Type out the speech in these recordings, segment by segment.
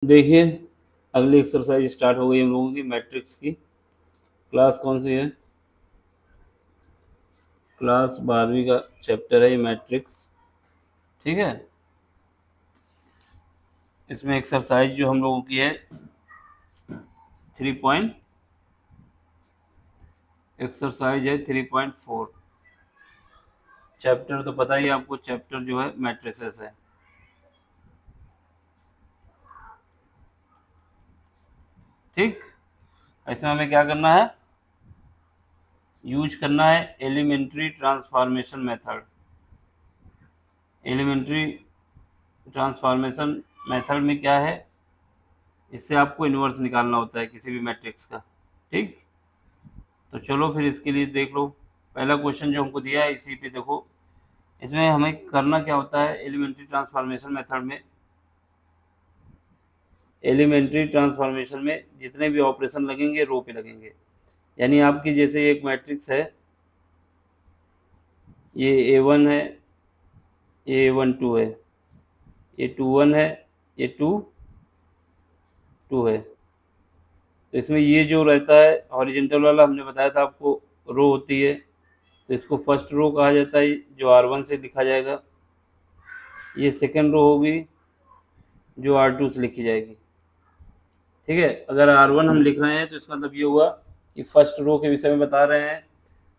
देखिए अगली exercise start हो गई हम लोगों की मैट्रिक्स की। क्लास कौन सी है? क्लास 12वीं का चैप्टर है ये मैट्रिक्स। ठीक है, इसमें एक्सरसाइज जो हम लोगों की है 3 एक्सरसाइज है 3.4। चैप्टर तो पता ही है आपको, चैप्टर जो है मैट्रिसेस है। ठीक, इसमें हमें क्या करना है? यूज करना है elementary transformation method. Elementary transformation method में क्या है, इससे आपको इन्वर्स निकालना होता है किसी भी मैट्रिक्स का। ठीक, तो चलो फिर इसके लिए देख लो। पहला क्वेश्चन जो हमको दिया है इसी पे देखो, इसमें हमें करना क्या होता है एलिमेंट्री ट्रांसफॉर्मेशन मेथड में। एलिमेंट्री ट्रांसफॉर्मेशन में जितने भी ऑपरेशन लगेंगे रो पे लगेंगे। यानी आपकी जैसे एक मैट्रिक्स है, ये A1 है, ये A12 है, ये 21 है, ये 2 है। तो इसमें ये जो रहता है हॉरिजेंटल वाला, हमने बताया था आपको, रो होती है, तो इसको फर्स्ट रो कहा जाता है, जो R1 से लिखा जाएगा। ये सेकंड रो होगी जो R2 से लिखी जाएगी। ठीक है, अगर R1 हम लिख रहे हैं तो इसका मतलब ये हुआ कि फर्स्ट रो के विषय में बता रहे हैं।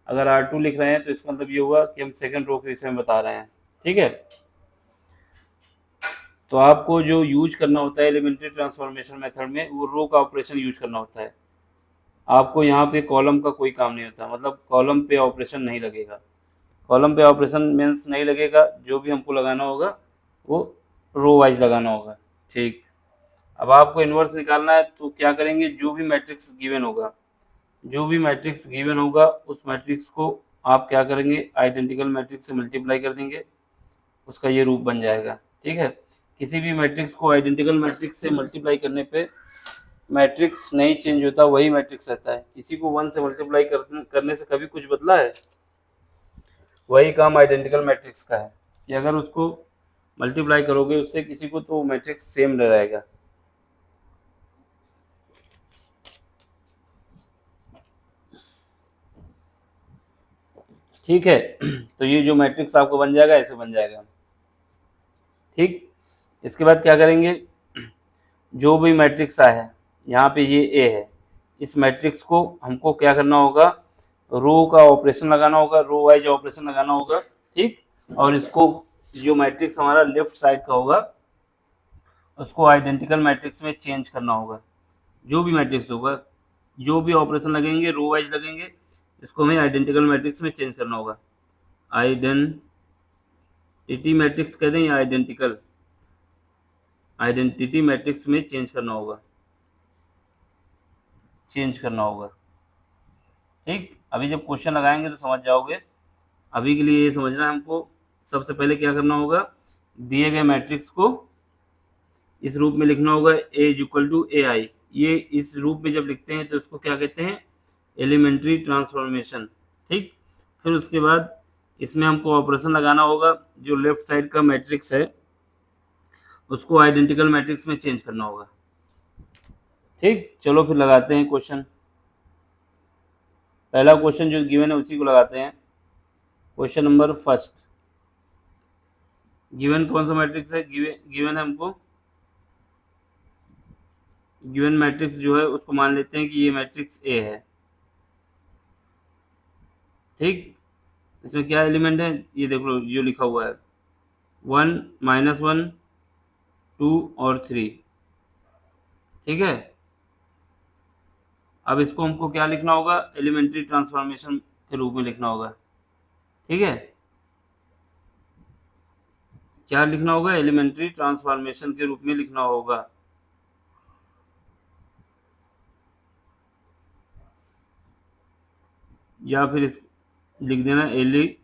अगर R2 लिख रहे हैं तो इसका मतलब ये हुआ कि हम सेकंड रो के विषय में बता रहे हैं। ठीक है, तो आपको जो यूज करना होता है एलिमेंट्री ट्रांसफॉर्मेशन मेथड में, वो रो का ऑपरेशन यूज करना होता है। आपको यहाँ पे कॉलम का कोई काम नहीं होता, मतलब कॉलम पे ऑपरेशन नहीं लगेगा। कॉलम पे ऑपरेशन मीन्स नहीं लगेगा, जो भी हमको लगाना होगा वो रो वाइज लगाना होगा। ठीक, अब आपको इन्वर्स निकालना है तो क्या करेंगे, जो भी मैट्रिक्स गिवन होगा, जो भी मैट्रिक्स गिवन होगा उस मैट्रिक्स को आप क्या करेंगे, आइडेंटिकल मैट्रिक्स से मल्टीप्लाई कर देंगे, उसका ये रूप बन जाएगा। ठीक है, किसी भी मैट्रिक्स को आइडेंटिकल मैट्रिक्स से मल्टीप्लाई करने पे मैट्रिक्स नहीं चेंज होता, वही मैट्रिक्स रहता है। किसी को 1 से मल्टीप्लाई करने से कभी कुछ बदला है? वही काम आइडेंटिकल मैट्रिक्स का है कि अगर उसको मल्टीप्लाई करोगे उससे किसी को, तो मैट्रिक्स सेम रहेगा। ठीक है, तो ये जो मैट्रिक्स आपको बन जाएगा ऐसे बन जाएगा। ठीक, इसके बाद क्या करेंगे, जो भी मैट्रिक्स आया है, यहाँ पे ये ए है, इस मैट्रिक्स को हमको क्या करना होगा, रो का ऑपरेशन लगाना होगा, रो वाइज ऑपरेशन लगाना होगा। ठीक, और इसको जो मैट्रिक्स हमारा लेफ्ट साइड का होगा उसको आइडेंटिकल मैट्रिक्स में चेंज करना होगा। जो भी मैट्रिक्स होगा, जो भी ऑपरेशन लगेंगे रो वाइज लगेंगे, इसको हमें आइडेंटिकल मैट्रिक्स में चेंज करना होगा। आइडेंटिटी मैट्रिक्स कह दें या आइडेंटिकल, आइडेंटिटी मैट्रिक्स में चेंज करना होगा, चेंज करना होगा। ठीक, अभी जब क्वेश्चन लगाएंगे तो समझ जाओगे। अभी के लिए ये समझना है हमको, सबसे पहले क्या करना होगा, दिए गए मैट्रिक्स को इस रूप में लिखना होगा, ए इज इक्वल टू ए आई। ये इस रूप में जब लिखते हैं तो इसको क्या कहते हैं, एलिमेंट्री ट्रांसफॉर्मेशन। ठीक, फिर उसके बाद इसमें हमको ऑपरेशन लगाना होगा, जो लेफ्ट साइड का मैट्रिक्स है उसको आइडेंटिकल मैट्रिक्स में चेंज करना होगा। ठीक, चलो फिर लगाते हैं क्वेश्चन। पहला क्वेश्चन जो गिवन है उसी को लगाते हैं। क्वेश्चन नंबर फर्स्ट, गिवन कौन सा मैट्रिक्स है, गिवन है हमको, गिवन मैट्रिक्स जो है उसको मान लेते हैं कि ये मैट्रिक्स ए है। ठीक, इसमें क्या एलिमेंट है, ये देख लो जो लिखा हुआ है 1, -1, 2 और 3। ठीक है, अब इसको हमको क्या लिखना होगा, एलिमेंट्री ट्रांसफॉर्मेशन के रूप में लिखना होगा। ठीक है, क्या लिखना होगा, एलिमेंट्री ट्रांसफॉर्मेशन के रूप में लिखना होगा। या फिर इस लिख देना एलिमेंट्री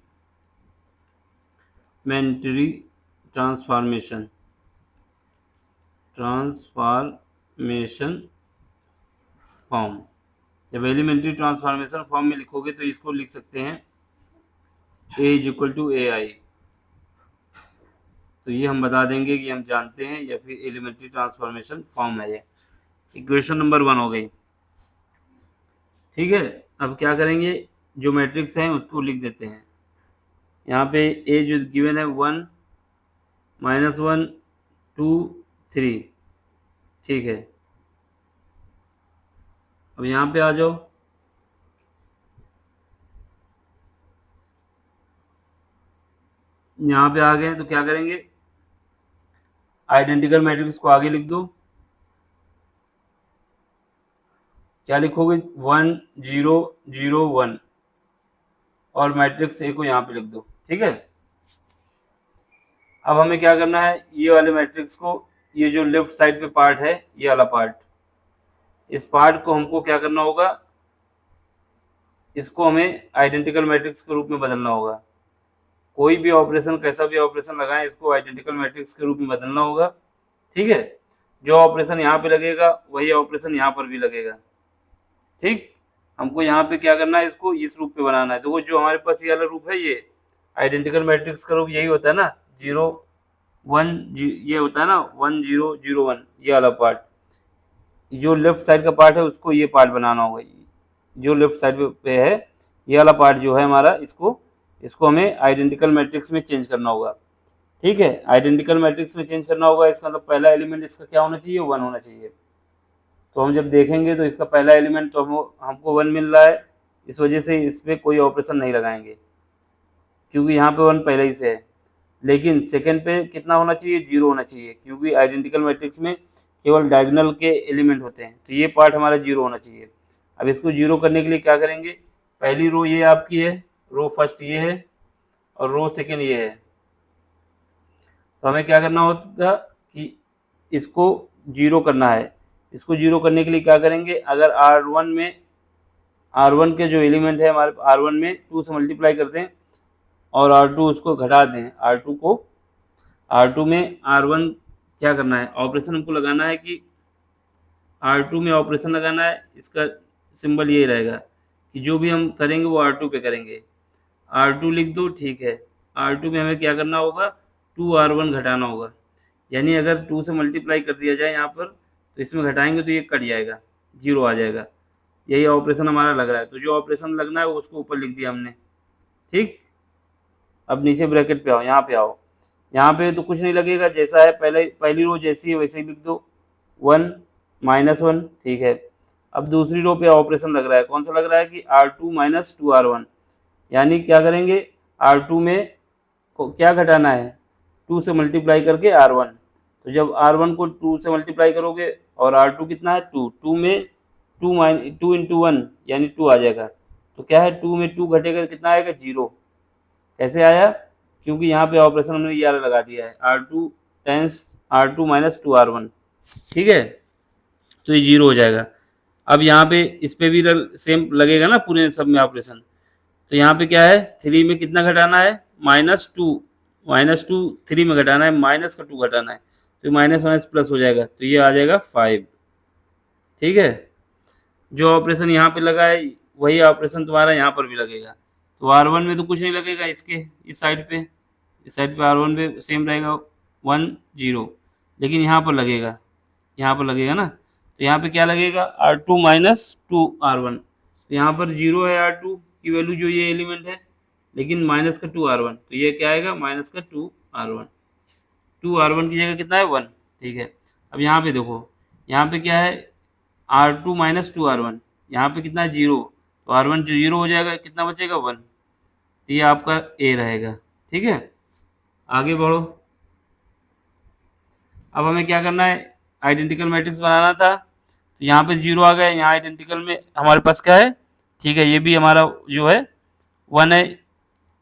ट्रांसफॉर्मेशन, ट्रांसफॉर्मेशन फॉर्म। जब एलिमेंट्री ट्रांसफॉर्मेशन फॉर्म में लिखोगे तो इसको लिख सकते हैं ए इज इक्वल टू ए आई। तो ये हम बता देंगे कि हम जानते हैं या फिर एलिमेंट्री ट्रांसफॉर्मेशन फॉर्म है ये। इक्वेशन नंबर 1 हो गई, ठीक है। अब क्या करेंगे, जो मैट्रिक्स है उसको लिख देते हैं। यहाँ पे ए जो गिवन है 1 -1 2 3, ठीक है। अब यहाँ पे आ जाओ, यहाँ पे आ गए तो क्या करेंगे, आइडेंटिकल मैट्रिक्स को आगे लिख दो। क्या लिखोगे, 1 0 0 1, और मैट्रिक्स ए को यहाँ पे लिख दो, ठीक है। अब हमें क्या करना है, ये वाले मैट्रिक्स को, ये जो लेफ्ट साइड पे पार्ट है, ये वाला पार्ट, इस पार्ट को हमको क्या करना होगा, इसको हमें आइडेंटिकल मैट्रिक्स के रूप में बदलना होगा। कोई भी ऑपरेशन, कैसा भी ऑपरेशन लगाएं, इसको आइडेंटिकल मैट्रिक्स के रूप में बदलना होगा, ठीक है। जो ऑपरेशन यहाँ पे लगेगा वही ऑपरेशन यहाँ पर भी लगेगा, ठीक। हमको यहाँ पे क्या करना है, इसको इस रूप पे बनाना है। देखो जो हमारे पास ये वाला रूप है, ये आइडेंटिकल मैट्रिक्स का रूप यही होता है ना, 0 1, ये होता है ना 1 0 0 1, ये वाला पार्ट। जो लेफ्ट साइड का पार्ट है उसको ये पार्ट बनाना होगा, जो लेफ्ट साइड पे है ये वाला पार्ट जो है हमारा, इसको हमें आइडेंटिकल मैट्रिक्स में चेंज करना होगा, ठीक है। आइडेंटिकल मैट्रिक्स में चेंज करना होगा, इसका मतलब पहला एलिमेंट इसका क्या होना चाहिए, 1 होना चाहिए। तो हम जब देखेंगे तो इसका पहला एलिमेंट तो हमको 1 मिल रहा है, इस वजह से इस पर कोई ऑपरेशन नहीं लगाएंगे, क्योंकि यहाँ पे 1 पहले ही से है। लेकिन सेकंड पे कितना होना चाहिए, 0 होना चाहिए, क्योंकि आइडेंटिकल मैट्रिक्स में केवल डायगोनल के एलिमेंट होते हैं। तो ये पार्ट हमारा 0 होना चाहिए। अब इसको 0 करने के लिए क्या करेंगे, पहली रो ये आपकी है, रो फर्स्ट ये है, और रो सेकेंड ये है। तो हमें क्या करना होगा कि इसको 0 करना है। इसको 0 करने के लिए क्या करेंगे, अगर R1 के जो एलिमेंट है हमारे R1 में 2 से मल्टीप्लाई करते हैं और R2 उसको घटा दें, R2 में R1 क्या करना है, ऑपरेशन हमको लगाना है कि R2 में ऑपरेशन लगाना है। इसका सिंबल ये रहेगा कि जो भी हम करेंगे वो R2 पे करेंगे। R2 लिख दो, ठीक है। R2 में हमें क्या करना होगा, 2R1 घटाना होगा। यानी अगर 2 से मल्टीप्लाई कर दिया जाए यहाँ पर, तो इसमें घटाएंगे तो ये कट जाएगा, 0 आ जाएगा। यही ऑपरेशन हमारा लग रहा है। तो जो ऑपरेशन लगना है उसको ऊपर लिख दिया हमने, ठीक। अब नीचे ब्रैकेट पे आओ, यहाँ पे आओ। यहाँ पे तो कुछ नहीं लगेगा, जैसा है पहली रो जैसी है वैसे ही लिख दो, 1 -1, ठीक है। अब दूसरी रो पे ऑपरेशन लग रहा है, कौन सा लग रहा है कि R2 - 2R1। यानी क्या करेंगे, R2 में को क्या घटाना है, 2 से मल्टीप्लाई करके R1। तो जब R1 को 2 से मल्टीप्लाई करोगे और R2 कितना है 2, 2 में 2 इंटू 1 यानी 2 आ जाएगा। तो क्या है, 2 में 2 घटेगा कितना आएगा, 0। कैसे आया, क्योंकि यहाँ पे ऑपरेशन हमने ये वाला लगा दिया है, R2 टेंस R2 - 2R1, ठीक है। तो ये 0 हो जाएगा। अब यहाँ पे इस पे भी सेम लगेगा ना पूरे सब में ऑपरेशन। तो यहाँ पे क्या है, 3 में कितना घटाना है, -2 3 में घटाना है, माइनस का 2 घटाना है। तो माइनस माइनस प्लस हो जाएगा, तो ये आ जाएगा 5, ठीक है। जो ऑपरेशन यहाँ पे लगा है वही ऑपरेशन तुम्हारा यहाँ पर भी लगेगा। तो R1 में तो कुछ नहीं लगेगा, इसके इस साइड पे R1 पे सेम रहेगा 1 0, लेकिन यहाँ पर लगेगा ना। तो यहाँ पे क्या लगेगा, R2 - 2R1। तो यहाँ पर 0 है R2 की वैल्यू, जो ये एलिमेंट है, लेकिन माइनस का 2R1, तो ये क्या आएगा, माइनस का 2R1। 2R1 की जगह कितना है, 1, ठीक है। अब यहाँ पे देखो, यहाँ पे क्या है, R2 - 2R1, यहाँ पे कितना है, 0। तो R1 जो 0 हो जाएगा, कितना बचेगा, 1। तो ये आपका ए रहेगा, ठीक है। आगे बढ़ो। अब हमें क्या करना है, आइडेंटिकल मैट्रिक्स बनाना था। तो यहाँ पे 0 आ गया, यहाँ आइडेंटिकल में हमारे पास क्या है, ठीक है। ये भी हमारा जो है 1 है,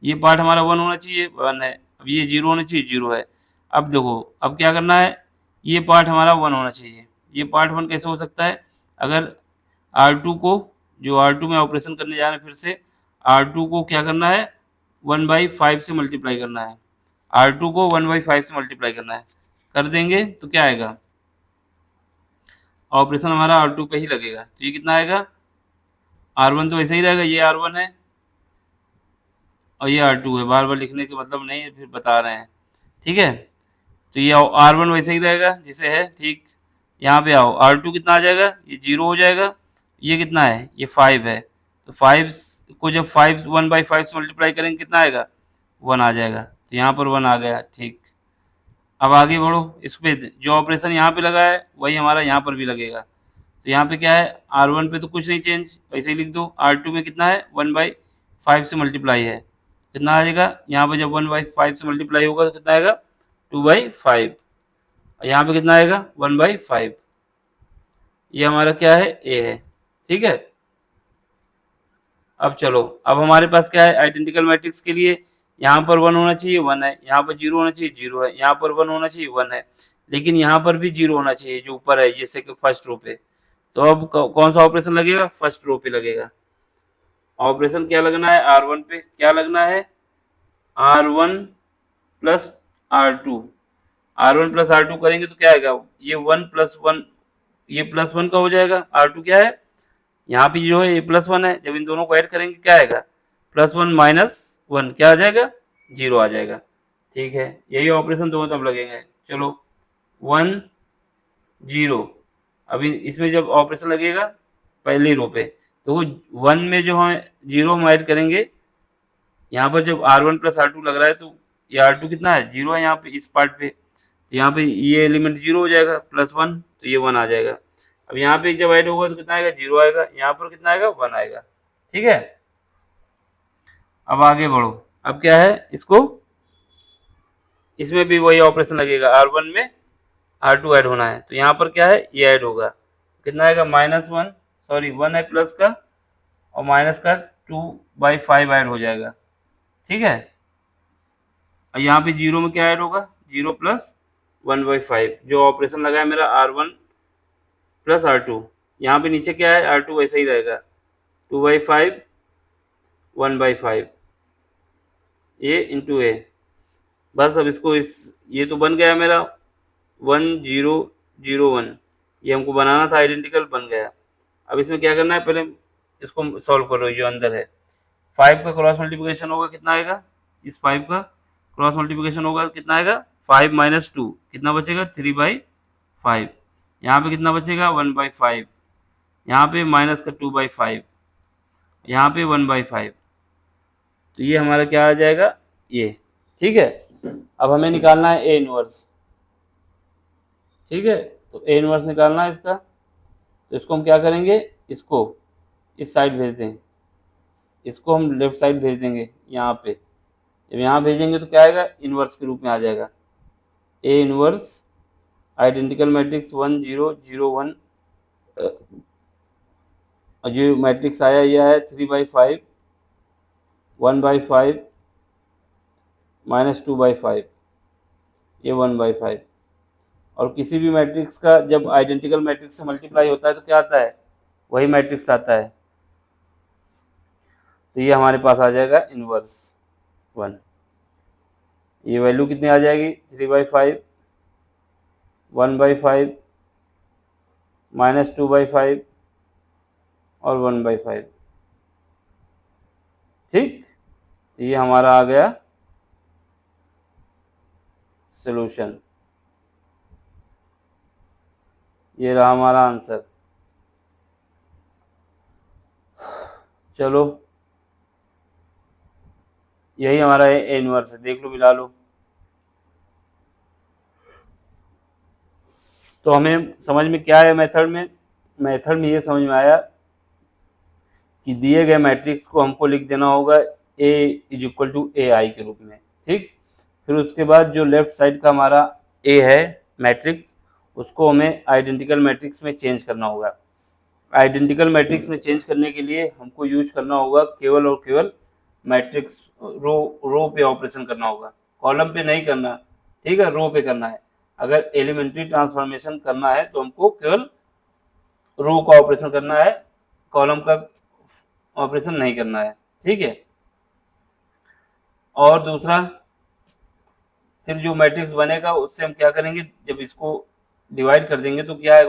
ये पार्ट हमारा 1 होना चाहिए, 1 है। अब ये 0 होना चाहिए, 0 है। अब देखो, अब क्या करना है, ये पार्ट हमारा 1 होना चाहिए। ये पार्ट 1 कैसे हो सकता है, अगर R2 को, जो R2 में ऑपरेशन करने जा रहे हैं, फिर से R2 को क्या करना है, 1/5 से मल्टीप्लाई करना है। R2 को 1/5 से मल्टीप्लाई करना है, कर देंगे तो क्या आएगा, ऑपरेशन हमारा R2 पे ही लगेगा। तो ये कितना आएगा, R1 तो ऐसे ही रहेगा, ये R1 है और ये R2 है, बार बार लिखने के मतलब नहीं है, फिर बता रहे हैं, ठीक है। तो ये R1 वैसे ही रहेगा जैसे है, ठीक। यहाँ पे आओ, R2 कितना आ जाएगा, ये 0 हो जाएगा। ये कितना है, ये 5 है। तो 5 को जब 5 1/5 से मल्टीप्लाई करेंगे कितना आएगा, 1 आ जाएगा। तो यहाँ पर 1 आ गया, ठीक। अब आगे बढ़ो, इस पे जो ऑपरेशन यहाँ पे लगा है वही हमारा यहाँ पर भी लगेगा। तो यहाँ पे क्या है, R1 पे तो कुछ नहीं चेंज, ऐसे ही लिख दो। R2 में कितना है, 1/5 से मल्टीप्लाई है, कितना आ जाएगा यहाँ पे, जब 1/5 से मल्टीप्लाई होगा तो कितना आएगा, 2/5। यहाँ पे कितना आएगा, 1/5। ये हमारा क्या है, ए है, ठीक है। अब चलो, अब हमारे पास क्या है, आइडेंटिकल मैट्रिक्स के लिए यहाँ पर 1 होना चाहिए, 1 है। यहाँ पर 0 होना चाहिए, 0 है। यहाँ पर 1 होना चाहिए, 1 है। लेकिन यहाँ पर भी 0 होना चाहिए जो ऊपर है, जैसे कि फर्स्ट रो पे। तो अब कौन सा ऑपरेशन लगेगा, फर्स्ट रो पे लगेगा। ऑपरेशन क्या लगना है, R1 पे क्या लगना है, R1 plus R2। R1 plus R2 करेंगे तो क्या आएगा, ये 1 प्लस 1, ये प्लस 1 का हो जाएगा। R2 क्या है, यहाँ पे जो है ये प्लस 1 है, जब इन दोनों को ऐड करेंगे क्या आएगा, +1 -1 क्या आ जाएगा, 0 आ जाएगा, ठीक है। यही ऑपरेशन दोनों तरफ लगेंगे। चलो 1 0, अभी इसमें जब ऑपरेशन लगेगा पहली रो पे, तो वो 1 में जो है 0 हम ऐड करेंगे। यहाँ पर जब R1 प्लस R2 लग रहा है तो ये R2 कितना है, 0 है यहाँ पे इस पार्ट पे। तो यहाँ पे ये एलिमेंट 0 हो जाएगा, +1 तो ये 1 आ जाएगा। अब यहाँ पे जब ऐड होगा तो कितना आएगा, 0 आएगा। यहाँ पर कितना आएगा, 1 आएगा, ठीक है। अब आगे बढ़ो, अब क्या है, इसको इसमें भी वही ऑपरेशन लगेगा, R1 में R2 ऐड होना है। तो यहाँ पर क्या है, ये ऐड होगा, कितना आएगा, -1, सॉरी 1 है प्लस का, और माइनस का 2/5 ऐड हो जाएगा, ठीक है। और यहाँ पे 0 में क्या ऐड होगा, 0 प्लस 1/5, जो ऑपरेशन लगा है मेरा R1 प्लस R2। यहाँ पे नीचे क्या है, R2 वैसा ही रहेगा, 2/5 1/5 ए इंटू ए। बस अब इसको ये तो बन गया मेरा 1 0 0 1, ये हमको बनाना था आइडेंटिकल, बन गया। अब इसमें क्या करना है, पहले इसको सॉल्व करो, जो अंदर है 5 का क्रॉस मल्टीप्लिकेशन होगा कितना आएगा, इस 5 का क्रॉस मल्टीप्लिकेशन होगा कितना आएगा, 5 - 2 कितना बचेगा, 3/5। यहाँ पे कितना बचेगा, 1/5। यहाँ पे माइनस का 2/5, यहाँ पे 1/5। तो ये हमारा क्या आ जाएगा, ये, ठीक है। अब हमें निकालना है ए इनवर्स, ठीक है। तो ए इनवर्स निकालना है इसका। तो इसको हम क्या करेंगे, इसको इस साइड भेज दें, इसको हम लेफ्ट साइड भेज देंगे यहाँ पे। जब यहाँ भेजेंगे तो क्या आएगा, इनवर्स के रूप में आ जाएगा, ए इनवर्स आइडेंटिकल मैट्रिक्स 1 0 0 1। और जो मैट्रिक्स आया यह है 3/5 1/5 -2/5, ये 1/5। और किसी भी मैट्रिक्स का जब आइडेंटिकल मैट्रिक्स से मल्टीप्लाई होता है तो क्या आता है, वही मैट्रिक्स आता है। तो ये हमारे पास आ जाएगा इनवर्स 1। ये वैल्यू कितनी आ जाएगी, 3/5 1/5 -2/5 और 1/5, ठीक। तो ये हमारा आ गया सॉल्यूशन, ये रहा हमारा आंसर। चलो यही हमारा ए इनवर्स है, देख लो, मिला लो। तो हमें समझ में क्या है, मेथड में ये समझ में आया कि दिए गए मैट्रिक्स को हमको लिख देना होगा A = AI के रूप में, ठीक। फिर उसके बाद जो लेफ्ट साइड का हमारा A है मैट्रिक्स, उसको हमें आइडेंटिकल मैट्रिक्स में चेंज करना होगा। आइडेंटिकल मैट्रिक्स में चेंज करने के लिए हमको यूज करना होगा केवल और केवल मैट्रिक्स रो पे ऑपरेशन करना होगा, कॉलम पे नहीं करना, ठीक है, रो पे करना है। अगर एलिमेंट्री ट्रांसफॉर्मेशन करना है तो हमको केवल रो का ऑपरेशन करना है, कॉलम का ऑपरेशन नहीं करना है, ठीक है। और दूसरा, फिर जो मैट्रिक्स बनेगा उससे हम क्या करेंगे, जब इसको डिवाइड कर देंगे तो क्या है,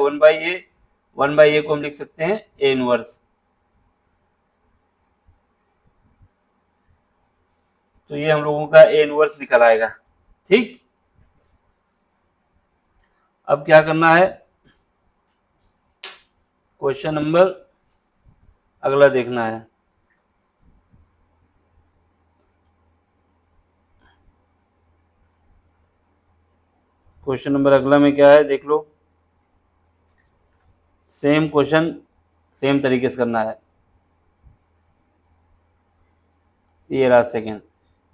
1/a को हम लिख सकते हैं ए इनवर्स। तो ये हम लोगों का ए इनवर्स निकल आएगा, ठीक। अब क्या करना है, क्वेश्चन नंबर अगला देखना है। क्वेश्चन नंबर अगला में क्या है देख लो। सेम क्वेश्चन सेम तरीके से करना है। ये रहा सेकेंड,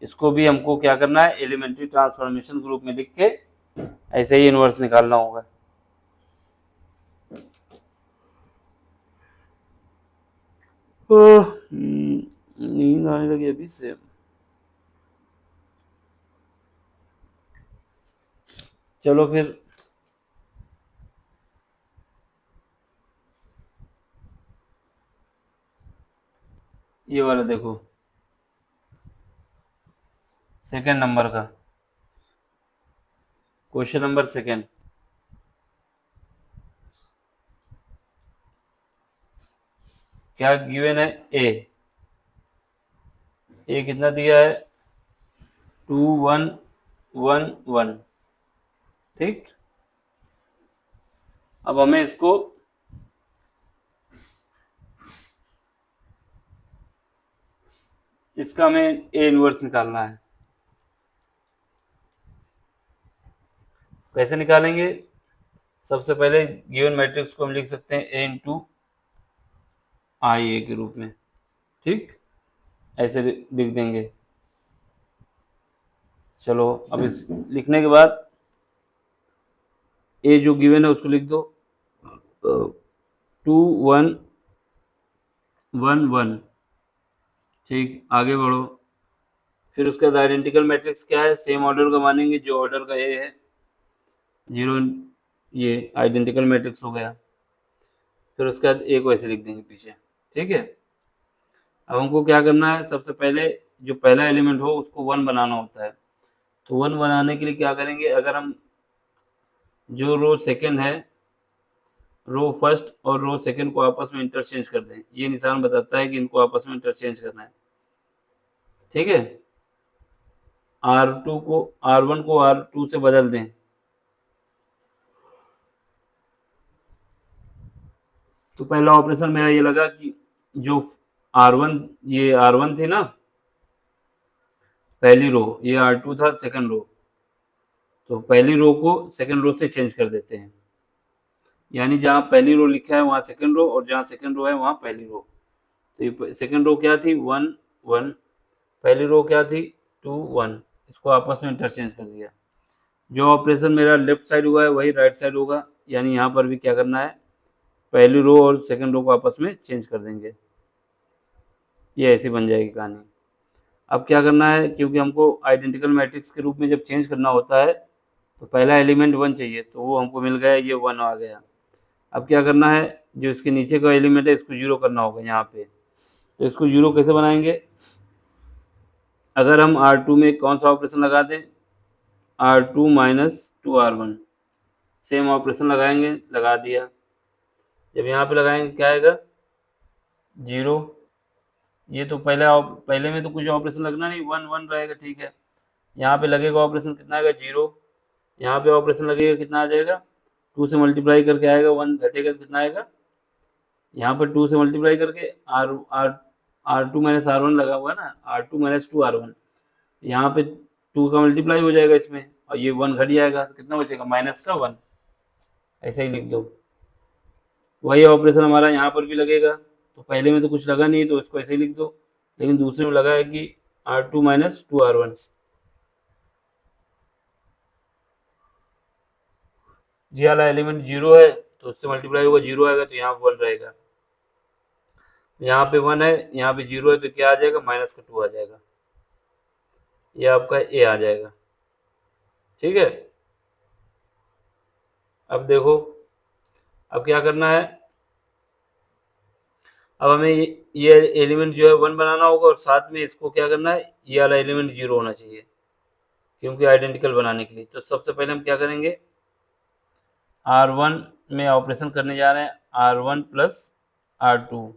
इसको भी हमको क्या करना है, एलिमेंट्री ट्रांसफॉर्मेशन ग्रुप में लिख के ऐसे ही इनवर्स निकालना होगा। नींद आने लगी अभी से। चलो फिर ये वाला देखो, सेकेंड नंबर का क्वेश्चन नंबर सेकेंड। क्या गिवन है, ए कितना दिया है, 2 1 1 1। ठीक, अब हमें इसको इसका हमें ए इनवर्स निकालना है। कैसे निकालेंगे, सबसे पहले गिवन मैट्रिक्स को हम लिख सकते हैं ए इंटू आई ए के रूप में। ठीक, ऐसे लिख देंगे। चलो अब इस लिखने के बाद ए जो गिवन है उसको लिख दो, 2 1 1 1। ठीक, आगे बढ़ो। फिर उसके बाद आइडेंटिकल मैट्रिक्स क्या है, सेम ऑर्डर का मानेंगे जो ऑर्डर का ए है, 0, ये आइडेंटिकल मैट्रिक्स हो गया। फिर उसके बाद ए को ऐसे लिख देंगे पीछे। ठीक है, अब हमको क्या करना है, सबसे पहले जो पहला एलिमेंट हो उसको 1 बनाना होता है। तो 1 बनाने के लिए क्या करेंगे, अगर हम जो रो सेकंड है, रो फर्स्ट और रो सेकंड को आपस में इंटरचेंज कर दें, ये निशान बताता है कि इनको आपस में इंटरचेंज करना है। ठीक है, R2 को R1 को R2 से बदल दें। तो पहला ऑपरेशन मेरा ये लगा कि जो R1, ये R1 थी ना पहली रो, ये R2 था सेकंड रो, तो पहली रो को सेकंड रो से चेंज कर देते हैं। यानी जहाँ पहली रो लिखा है वहाँ सेकंड रो, और जहाँ सेकंड रो है वहाँ पहली रो। तो ये सेकंड रो क्या थी, 1 1, पहली रो क्या थी, 2 1। इसको आपस में इंटरचेंज कर दिया। जो ऑपरेशन मेरा लेफ्ट साइड हुआ है वही राइट साइड होगा, यानी यहाँ पर भी क्या करना है, पहली रो और सेकंड रो को आपस में चेंज कर देंगे। ये ऐसी बन जाएगी कहानी। अब क्या करना है, क्योंकि हमको आइडेंटिकल मैट्रिक्स के रूप में जब चेंज करना होता है तो पहला एलिमेंट 1 चाहिए, तो वो हमको मिल गया, ये 1 आ गया। अब क्या करना है, जो इसके नीचे का एलिमेंट है इसको 0 करना होगा यहाँ पे। तो इसको 0 कैसे बनाएंगे, अगर हम R2 में कौन सा ऑपरेशन लगा दें, R2 minus 2R1, same operation लगाएंगे, लगा दिया। जब यहाँ पे लगाएंगे क्या आएगा, 0। ये तो पहले में तो कुछ ऑपरेशन लगना नहीं, 1 1 रहेगा। ठीक है, यहाँ पे लगेगा ऑपरेशन कितना आएगा, 0। यहाँ पे ऑपरेशन लगेगा कितना आ जाएगा, 2 से मल्टीप्लाई करके आएगा, 1 घटेगा तो कितना आएगा, यहाँ पर 2 से मल्टीप्लाई करके R2 माइनस R1 लगा हुआ है ना, R2 माइनस 2R1, यहाँ पे 2 का मल्टीप्लाई हो जाएगा इसमें, और ये 1 घट जाएगा, तो कितना बचेगा, माइनस का 1। ऐसे ही लिख दो। वही ऑपरेशन हमारा यहाँ पर भी लगेगा। तो पहले में तो कुछ लगा नहीं, तो इसको ऐसे ही लिख दो, लेकिन दूसरे में लगा है कि R2 माइनस 2R1। जी वाला एलिमेंट 0 है तो उससे मल्टीप्लाई होगा, 0 आएगा तो यहाँ 1 रहेगा। यहाँ पे 1 है, यहाँ पे 0 है, तो क्या आ जाएगा, माइनस का 2 आ जाएगा। ये आपका ए आ जाएगा। ठीक है, अब देखो, अब क्या करना है, अब हमें ये एलिमेंट जो है 1 बनाना होगा, और साथ में इसको क्या करना है, ये वाला एलिमेंट 0 होना चाहिए, क्योंकि आइडेंटिकल बनाने के लिए। तो सबसे पहले हम क्या करेंगे, R1 में ऑपरेशन करने जा रहे हैं, R1 प्लस R2।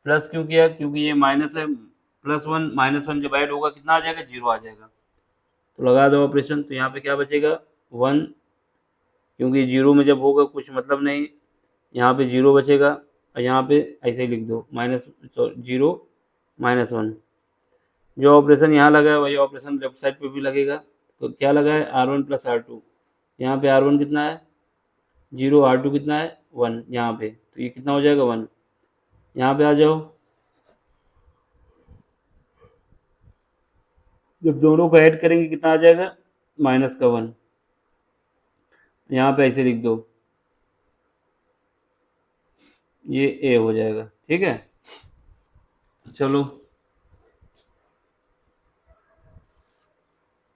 प्लस क्यों किया, क्योंकि ये माइनस है, +1 -1 जब ऐड होगा कितना आ जाएगा, 0 आ जाएगा। तो लगा दो ऑपरेशन, तो यहाँ पे क्या बचेगा, 1 क्योंकि जीरो में जब होगा कुछ मतलब नहीं, यहाँ पे जीरो बचेगा और यहाँ पे ऐसे ही लिख दो जीरो -1। जो ऑपरेशन यहाँ लगा है वही ऑपरेशन लेफ्ट साइड पे भी लगेगा। तो क्या लगा है R1 + R2, यहाँ पे R1 कितना है 0, R2 कितना है 1 यहाँ पे, तो ये कितना हो जाएगा 1। यहाँ पे आ जाओ, जब दोनों को ऐड करेंगे कितना आ जाएगा -1। यहाँ पे ऐसे लिख दो, ये A हो जाएगा। ठीक है, चलो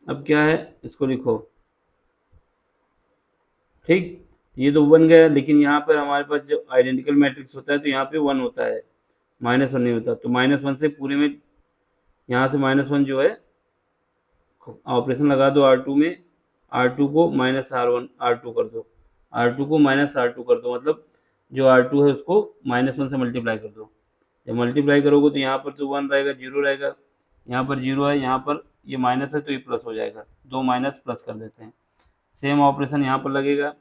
अब क्या है इसको लिखो। ठीक, ये तो बन गया, लेकिन यहाँ पर हमारे पास जो आइडेंटिकल मैट्रिक्स होता है तो यहाँ पे 1 होता है, -1 नहीं होता। तो -1 से पूरे में यहाँ से -1 जो है ऑपरेशन लगा दो R2 में, R2 को -R1 R2 कर दो, R2 को -R2 कर दो, मतलब जो R2 है उसको -1 से मल्टीप्लाई कर दो। जब मल्टीप्लाई करोगे तो यहाँ पर तो 1 रहेगा, 0 रहेगा, यहाँ पर 0 है, यहाँ पर ये माइनस है तो ये प्लस हो जाएगा, 2 माइनस प्लस कर देते हैं। सेम ऑपरेशन यहाँ पर लगेगा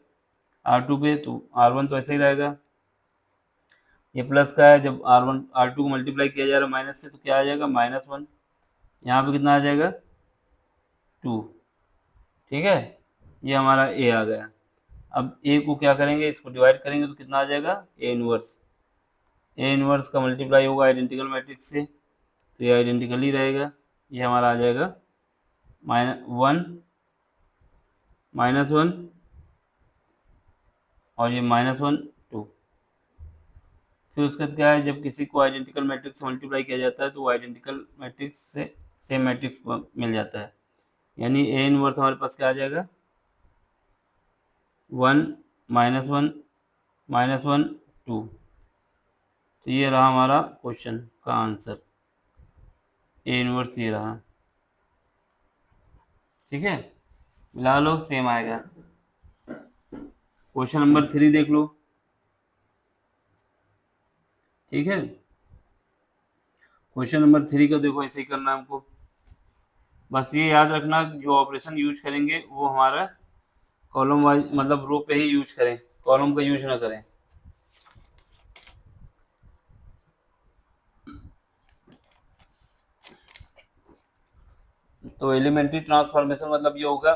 R2 पे, तो R1 तो ऐसे ही रहेगा, ये प्लस का है, जब R2 को मल्टीप्लाई किया जा रहा है माइनस से तो क्या आ जाएगा -1, यहाँ पे कितना आ जाएगा 2। ठीक है, ये हमारा A आ गया। अब A को क्या करेंगे, इसको डिवाइड करेंगे तो कितना आ जाएगा A इनवर्स का मल्टीप्लाई होगा आइडेंटिकल मैट्रिक्स से, तो ये आइडेंटिकल ही रहेगा। ये हमारा आ जाएगा -1 और ये -1 2। फिर उसके बाद क्या है, जब किसी को आइडेंटिकल मैट्रिक्स से मल्टीप्लाई किया जाता है तो वो आइडेंटिकल मैट्रिक्स से सेम मैट्रिक्स मिल जाता है, यानी A इनवर्स हमारे पास क्या आ जाएगा 1 -1 -1 2। तो ये रहा हमारा क्वेश्चन का आंसर, A इनवर्स ये रहा। ठीक है, मिला लो, सेम आएगा। क्वेश्चन नंबर 3 देख लो। ठीक है, क्वेश्चन नंबर 3 का देखो ऐसे ही करना है हमको। बस ये याद रखना जो ऑपरेशन यूज करेंगे वो हमारा कॉलम वाइज मतलब रो पे ही यूज करें, कॉलम का यूज ना करें। तो एलिमेंट्री ट्रांसफॉर्मेशन मतलब ये होगा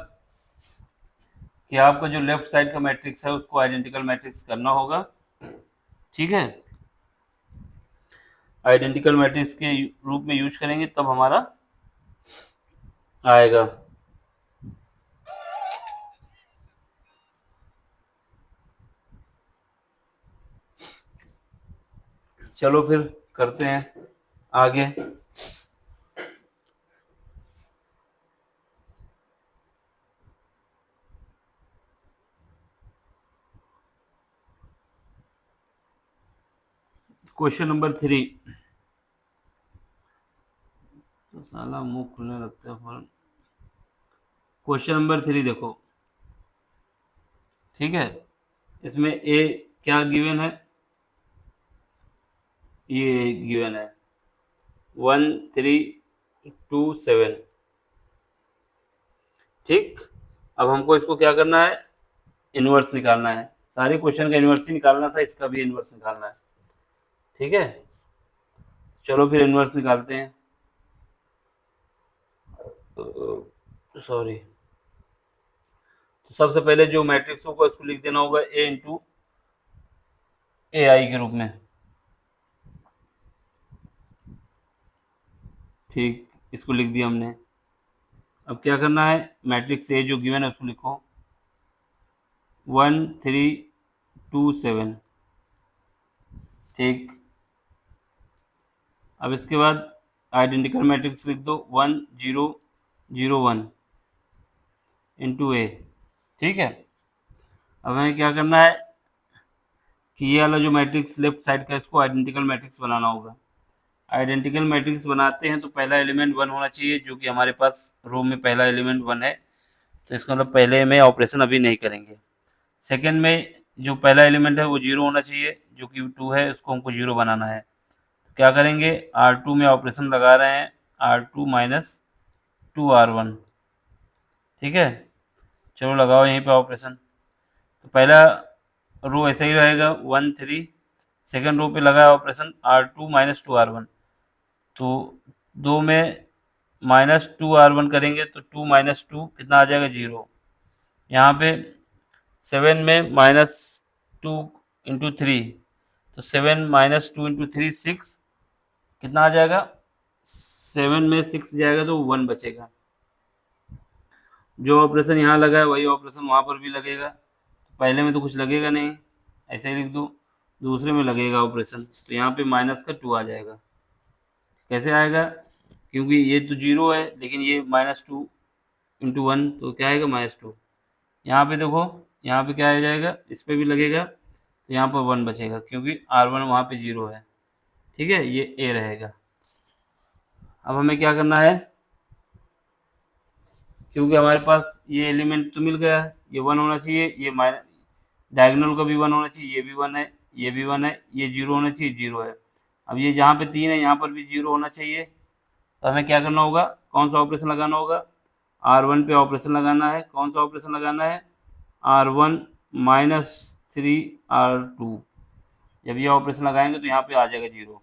कि आपका जो लेफ्ट साइड का मैट्रिक्स है उसको आइडेंटिकल मैट्रिक्स करना होगा। ठीक है, आइडेंटिकल मैट्रिक्स के रूप में यूज करेंगे तब हमारा आएगा। चलो फिर करते हैं आगे। क्वेश्चन नंबर 3, तो साला मुंह खुलने लगता है फौरन। क्वेश्चन नंबर 3 देखो। ठीक है, इसमें ए क्या गिवन है, ये गिवन है 1 3 2 7। ठीक, अब हमको इसको क्या करना है, इनवर्स निकालना है। सारे क्वेश्चन का इनवर्स ही निकालना था, इसका भी इनवर्स निकालना है। ठीक है, चलो फिर इनवर्स निकालते हैं। सॉरी, तो सबसे पहले जो मैट्रिक्स होगा उसको लिख देना होगा A इंटू AI के रूप में। ठीक, इसको लिख दिया हमने। अब क्या करना है, मैट्रिक्स A जो गिवन है उसको लिखो 1 3 2 7। ठीक, अब इसके बाद आइडेंटिकल मैट्रिक्स लिख दो 1 0 0 1 इंटू A। ठीक है, अब हमें क्या करना है कि ये वाला जो मैट्रिक्स लेफ्ट साइड का इसको आइडेंटिकल मैट्रिक्स बनाना होगा। आइडेंटिकल मैट्रिक्स बनाते हैं तो पहला एलिमेंट 1 होना चाहिए, जो कि हमारे पास रो में पहला एलिमेंट 1 है, तो इसका मतलब पहले में ऑपरेशन अभी नहीं करेंगे। सेकंड में जो पहला एलिमेंट है वो 0 होना चाहिए, जो कि 2 है, उसको हमको 0 बनाना है। तो क्या करेंगे, R2 में ऑपरेशन लगा रहे हैं, R2 माइनस 2R1। ठीक है, चलो लगाओ यहीं पे ऑपरेशन। तो पहला रो ऐसे ही रहेगा 1 3, सेकंड रो पे लगा है ऑपरेशन R2 माइनस 2R1, तो 2 में माइनस 2R1 करेंगे तो 2 माइनस 2 कितना आ जाएगा 0। यहाँ पे 7 में माइनस 2 इंटू 3, तो 7 माइनस 2 इंटू 3 6, कितना आ जाएगा 7 में 6 जाएगा तो 1 बचेगा। जो ऑपरेशन यहाँ लगा है वही ऑपरेशन वहाँ पर भी लगेगा। पहले में तो कुछ लगेगा नहीं, ऐसे ही लिख दो, दूसरे में लगेगा ऑपरेशन, तो यहाँ पे माइनस का 2 आ जाएगा। कैसे आएगा, क्योंकि ये तो 0 है लेकिन ये माइनस 2 इंटू 1 तो क्या आएगा -2। यहाँ पे देखो, यहाँ पे क्या आ जाएगा, इस पे भी लगेगा तो यहाँ पर 1 बचेगा क्योंकि R1 वहाँ पे 0 है। ठीक है, ये A रहेगा। अब हमें क्या करना है, क्योंकि हमारे पास ये एलिमेंट तो मिल गया है, ये 1 होना चाहिए, ये माइनस डायगोनल का भी 1 होना चाहिए, ये भी 1 है, ये भी 1 है, ये 0 होना चाहिए, 0 है। अब ये जहाँ पे 3 है यहाँ पर भी 0 होना चाहिए। तो हमें क्या करना होगा, कौन सा ऑपरेशन लगाना होगा, R1 पे ऑपरेशन लगाना है। कौन सा ऑपरेशन लगाना है, R1 माइनस 3R2। जब ये ऑपरेशन लगाएंगे तो यहाँ पे आ जाएगा 0।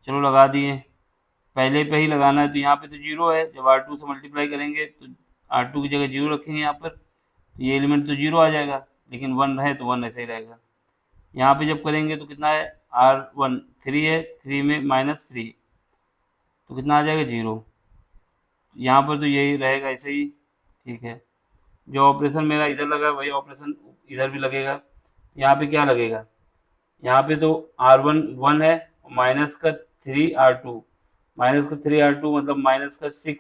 चलो लगा दिए, पहले पे ही लगाना है तो यहाँ पे तो 0 है, जब R2 से मल्टीप्लाई करेंगे तो R2 की जगह 0 रखेंगे यहाँ पर, तो ये एलिमेंट तो 0 आ जाएगा, लेकिन 1 है तो 1 ऐसे ही रहेगा। यहाँ पे जब करेंगे तो कितना है, R1 3 है, 3 में -3 तो कितना आ जाएगा 0। यहाँ पर तो यही रहेगा ऐसे ही। ठीक है, जो ऑपरेशन मेरा इधर लगा वही ऑपरेशन इधर भी लगेगा। यहाँ पे क्या लगेगा, यहाँ पे तो R1 1 है, माइनस का 3R2, माइनस का 3R2 मतलब माइनस का 6,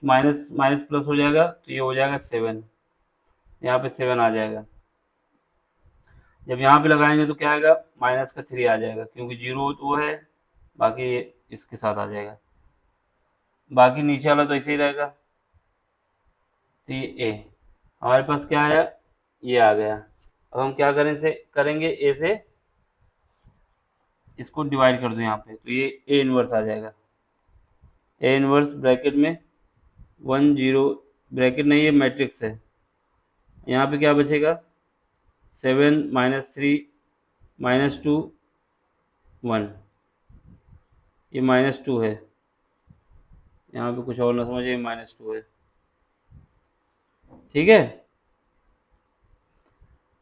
माइनस माइनस प्लस हो जाएगा तो ये हो जाएगा 7, यहाँ पे 7 आ जाएगा। जब यहाँ पे लगाएंगे तो क्या आएगा, माइनस का 3 आ जाएगा क्योंकि 0 तो है, बाकी ये इसके साथ आ जाएगा, बाकी नीचे वाला तो ऐसे ही रहेगा। तो ये ए हमारे पास क्या आया, ये आ गया। अब हम क्या करेंगे, ए से इसको डिवाइड कर दो यहाँ पे, तो ये ए इनवर्स आ जाएगा। ए इनवर्स ब्रैकेट में 1 0, ब्रैकेट नहीं, ये मैट्रिक्स है। यहाँ पे क्या बचेगा, 7 -3 -2 1, ये -2 है, यहाँ पे कुछ और ना समझिए, -2 है। ठीक है,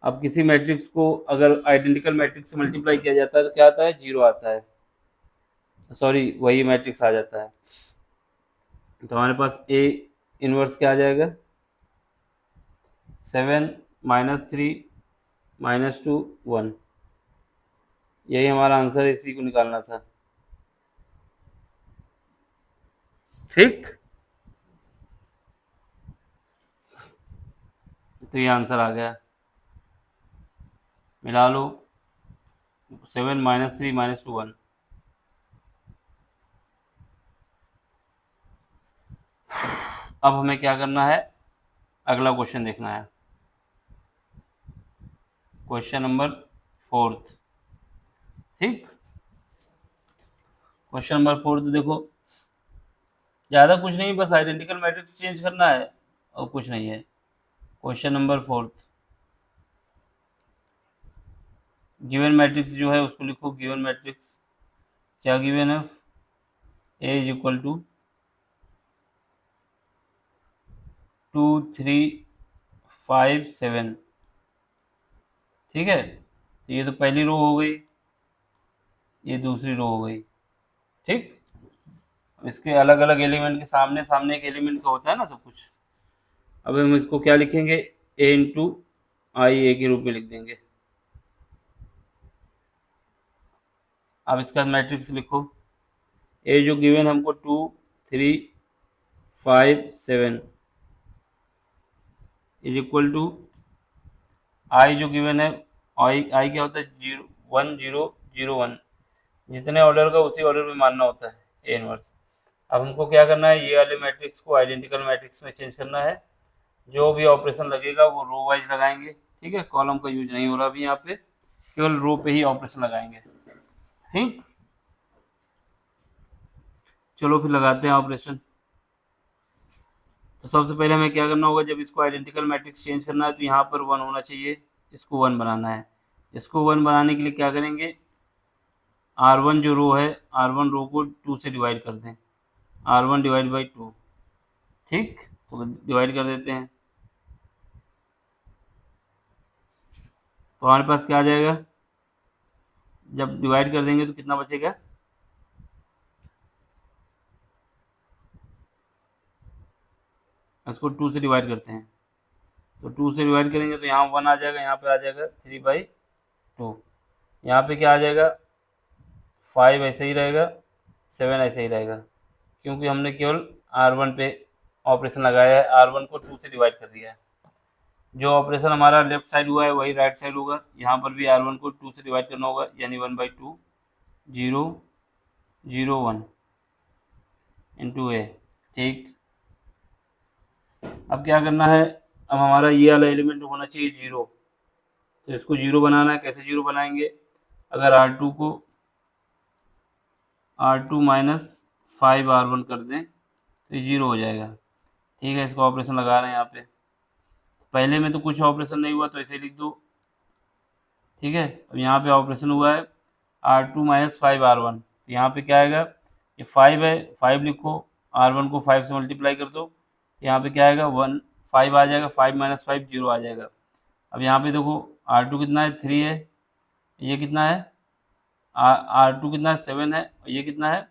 अब किसी मैट्रिक्स को अगर आइडेंटिकल मैट्रिक्स से मल्टीप्लाई किया जाता है तो क्या आता है, 0 आता है, सॉरी वही मैट्रिक्स आ जाता है। तो हमारे पास ए इनवर्स क्या आ जाएगा, 7 -3 -2 1, यही हमारा आंसर है, इसी को निकालना था। ठीक, तो ये आंसर आ गया, मिला लो, 7 -3 -2 1। अब हमें क्या करना है, अगला क्वेश्चन देखना है, क्वेश्चन नंबर 4। ठीक, क्वेश्चन नंबर 4 देखो, ज़्यादा कुछ नहीं, बस आइडेंटिकल मैट्रिक्स चेंज करना है और कुछ नहीं है। क्वेश्चन नंबर 4, गिवन मैट्रिक्स जो है उसको लिखो, गिवन मैट्रिक्स क्या गिवन है, ए इज इक्वल टू 2 3 5 7। ठीक है, तो ये तो पहली रो हो गई, ये दूसरी रो हो गई। ठीक, इसके अलग अलग एलिमेंट के सामने सामने एक एलिमेंट का होता है ना सब कुछ। अब हम इसको क्या लिखेंगे, ए इंटू आई ए के रूप में लिख देंगे। अब इसका मैट्रिक्स लिखो, ए जो गिवन हमको 2 3 5 7 इज इक्वल टू आई जो गिवन है, आई क्या होता है, 0 1 0 0 1, जितने ऑर्डर का उसी ऑर्डर में मानना होता है ए इनवर्स। अब हमको क्या करना है, ये वाले मैट्रिक्स को आइडेंटिकल मैट्रिक्स में चेंज करना है। जो भी ऑपरेशन लगेगा वो रो वाइज लगाएंगे। ठीक है, कॉलम का यूज नहीं हो रहा अभी, यहाँ पे केवल रो पे ही ऑपरेशन लगाएंगे। ठीक, चलो फिर लगाते हैं ऑपरेशन। तो सबसे पहले हमें क्या करना होगा, जब इसको आइडेंटिकल मैट्रिक्स चेंज करना है तो यहाँ पर 1 होना चाहिए, इसको 1 बनाना है। इसको 1 बनाने के लिए क्या करेंगे, R1 जो रो है, R1 रो को 2 से डिवाइड कर दें, R1 डिवाइड बाई 2, ठीक, तो डिवाइड कर देते हैं। तो हमारे पास क्या आ जाएगा, जब डिवाइड कर देंगे तो कितना बचेगा, इसको 2 से डिवाइड करते हैं, तो 2 से डिवाइड करेंगे तो यहाँ 1 आ जाएगा, यहाँ पे आ जाएगा 3/2, यहाँ पे क्या आ जाएगा, 5 ऐसे ही रहेगा, 7 ऐसे ही रहेगा, क्योंकि हमने केवल R1 पे ऑपरेशन लगाया है, R1 को 2 से डिवाइड कर दिया है। जो ऑपरेशन हमारा लेफ्ट साइड हुआ है वही राइट साइड होगा, यहाँ पर भी R1 को 2 से डिवाइड करना होगा, यानी 1/2, 0 0 1 इंटू ए, ठीक। अब क्या करना है, अब हमारा ये वाला एलिमेंट होना चाहिए 0, तो इसको 0 बनाना है। कैसे 0 बनाएंगे, अगर R2 को R2 माइनस 5R1 कर दें तो ये 0 हो जाएगा, ठीक है। इसका ऑपरेशन लगा रहे हैं यहाँ पे, पहले में तो कुछ ऑपरेशन नहीं हुआ तो ऐसे लिख दो, ठीक है। अब यहाँ पे ऑपरेशन हुआ है R2 माइनस 5R1, यहाँ पे क्या आएगा, ये 5 है, 5 लिखो, R1 को 5 से मल्टीप्लाई कर दो, यहाँ पे क्या आएगा 1 5 आ जाएगा, 5 माइनस 5 0 आ जाएगा। अब यहाँ पे देखो R2 कितना है, 3 है, ये कितना है, R2 कितना है, 7 है, ये कितना है,